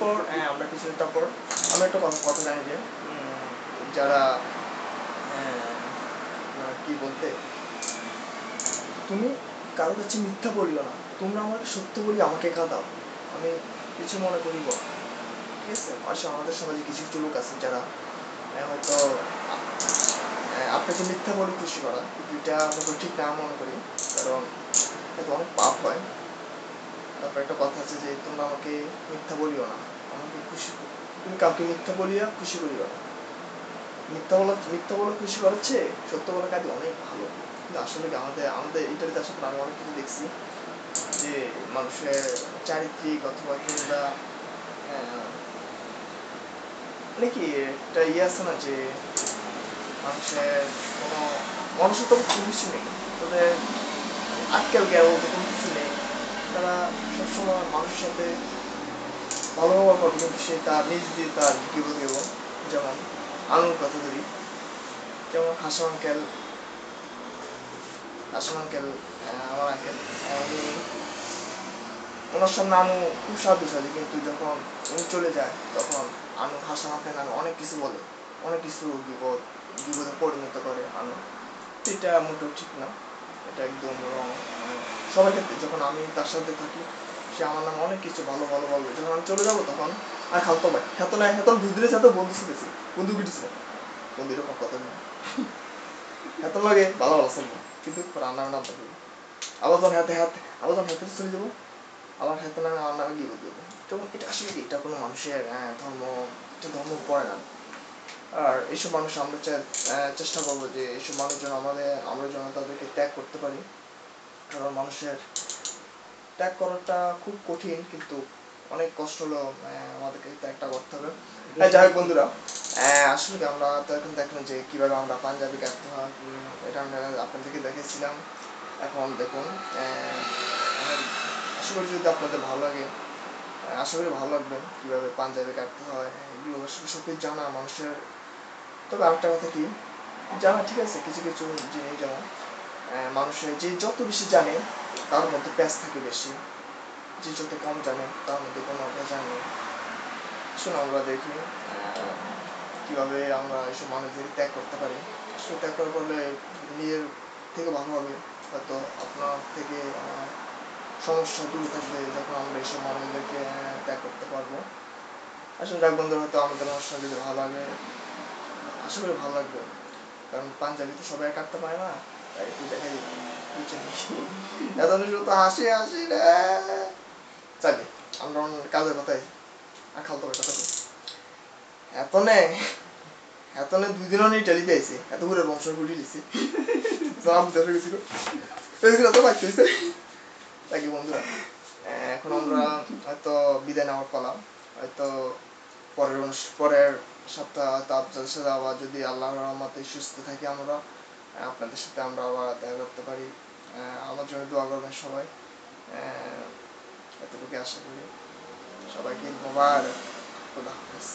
তারপর আমরা কিছুদিন তারপর আমি একটা কথা জানি যে যারা কি বলতে, তুমি কারো কাছে মিথ্যা বলিও না, তোমরা আমাকে সত্য বলি আমাকে কাঁদাও, আমি কিছু মনে করিব। ঠিক আছে, আসলে আমাদের সমাজে কিছু কিছু লোক আছে যারা হয়তো আপনাকে মিথ্যা বলে খুশি করা, কিন্তু এটা আমরা ঠিক না মনে করি, কারণ এটা অনেক পাপ হয়। তারপর একটা কথা আছে যে তোমরা আমাকে মিথ্যা বলিও না, আমাকে খুশি, তুমি কাউকে মিথ্যা বলিয়া খুশি করিও না। মিথ্যা বলা খুশি করাচ্ছে সত্য বলা কাজে অনেক ভালো। কিন্তু আসলে কি আমাদের আমাদের ইন্টারনেটে আসলে আমি অনেক কিছু দেখছি যে মানুষের চারিত্রিক অথবা কিংবা মানে কি একটা ইয়ে আছে না যে মানুষের কোনো মনুষ্যত্ব কিছু নেই, তাদের আজকাল জ্ঞান বলতে কোনো কিছু নেই। তারা সবসময় মানুষের সাথে ভালো ব্যবহার করবে, কিন্তু সে তার নিজ দিয়ে তার কি বলতে, যেমন আলুর কথা ধরি, যেমন হাসান আঙ্কেল আমার আঙ্কেল, উনি ওনার সামনে আনু খুব সাধু সাধু, কিন্তু যখন উনি চলে যায় তখন আনু হাসান আঙ্কেল নামে অনেক কিছু বলে, অনেক কিছু বিপদে পরিণত করে আনু। এটা মোটেও ঠিক না, এটা একদম রং। সবার ক্ষেত্রে যখন আমি তার সাথে থাকি সে আমার নামে অনেক কিছু ভালো ভালো বলবে, যখন আমি চলে যাবো তখন আর খালতো ভাই হেত না হেত দুদিনের সাথে বন্ধু শুনেছি, বন্ধু কিটেছিল, বন্ধু এরকম কথা নেই, হেত লাগে ভালো ভালো চলবো, কিন্তু রান্নার নাম থাকবে। আবার যখন হেতে চলে যাবো আবার হেতে নামে আমার নামে গিয়ে দেবো। যেমন এটা আসলে এটা কোনো মানুষের ধর্ম পড়ে না। আর এইসব মানুষ আমরা চেষ্টা করবো যে এইসব মানুষ যেন আমরা যেন তাদেরকে ত্যাগ করতে পারি, কারণ মানুষের ত্যাগ করাটা খুব কঠিন, কিন্তু অনেক কষ্ট হলেও আমাদেরকে ত্যাগটা করতে হবে। যাই হোক বন্ধুরা, আসলে কি আমরা তো এখন দেখলাম যে কিভাবে আমরা পাঞ্জাবি কাটতে হয়, এটা আমরা আপনাদেরকে দেখেছিলাম। এখন দেখুন, আশা করি যদি আপনাদের ভালো লাগে, আশা করি ভালো লাগবে কিভাবে পাঞ্জাবি কাটতে হয়, এগুলো আসলে সব কিছু জানা মানুষের। তবে আরেকটা কথা কি, জানা ঠিক আছে কিছু কিছু জিনিস, যেমন মানুষের যে যত বেশি জানে তার মধ্যে প্যাঁচ থাকে বেশি, যে যত কম জানে তার মধ্যে কোনো ভেজাল নেই। আসলে আমরা দেখি কিভাবে আমরা এইসব মানুষদের ত্যাগ করতে পারি। আসলে ত্যাগ করার ফলে নিজের থেকে ভালো হবে, হয়তো আপনার থেকে সমস্যা দূরে থাকবে যখন আমরা এইসব মানুষদেরকে ত্যাগ করতে পারবো। আসলে যাক বন্ধুরা, হয়তো আমাদের অনুষ্ঠান যদি ভালো লাগে, আশা করি ভালো লাগবে, কারণ পাঞ্জাবি তো সবাই কাটতে পারে না, তাই একটু দেখাই দিলাম, বুঝছেন নাকি? এত শুধু হাসি হাসি রে। চালি আমরা কাজের কথাই আর খালতো কথা বলি। এতনে 2 দিনও নেই ইটালিতে আইছে, এত করে বংশ গুলি দিছি, সব ধরে গেছিল, এগুলো তো বাকি হয়েছে। তাই বন্ধুরা, এখন আমরা হয়তো বিদায় নেওয়ার পালা, হয়তো পরের সপ্তাহ হয়তো আপনাদের সাথে আবার যদি আল্লাহর রহমতে সুস্থ থাকি আমরা, আপনাদের সাথে আমরা আবার দেখা করতে পারি। আমার জন্য দোয়া করবেন সবাই, এতটুকু আশা করি। সবাইকে মোবারক, খোদা হাফেজ।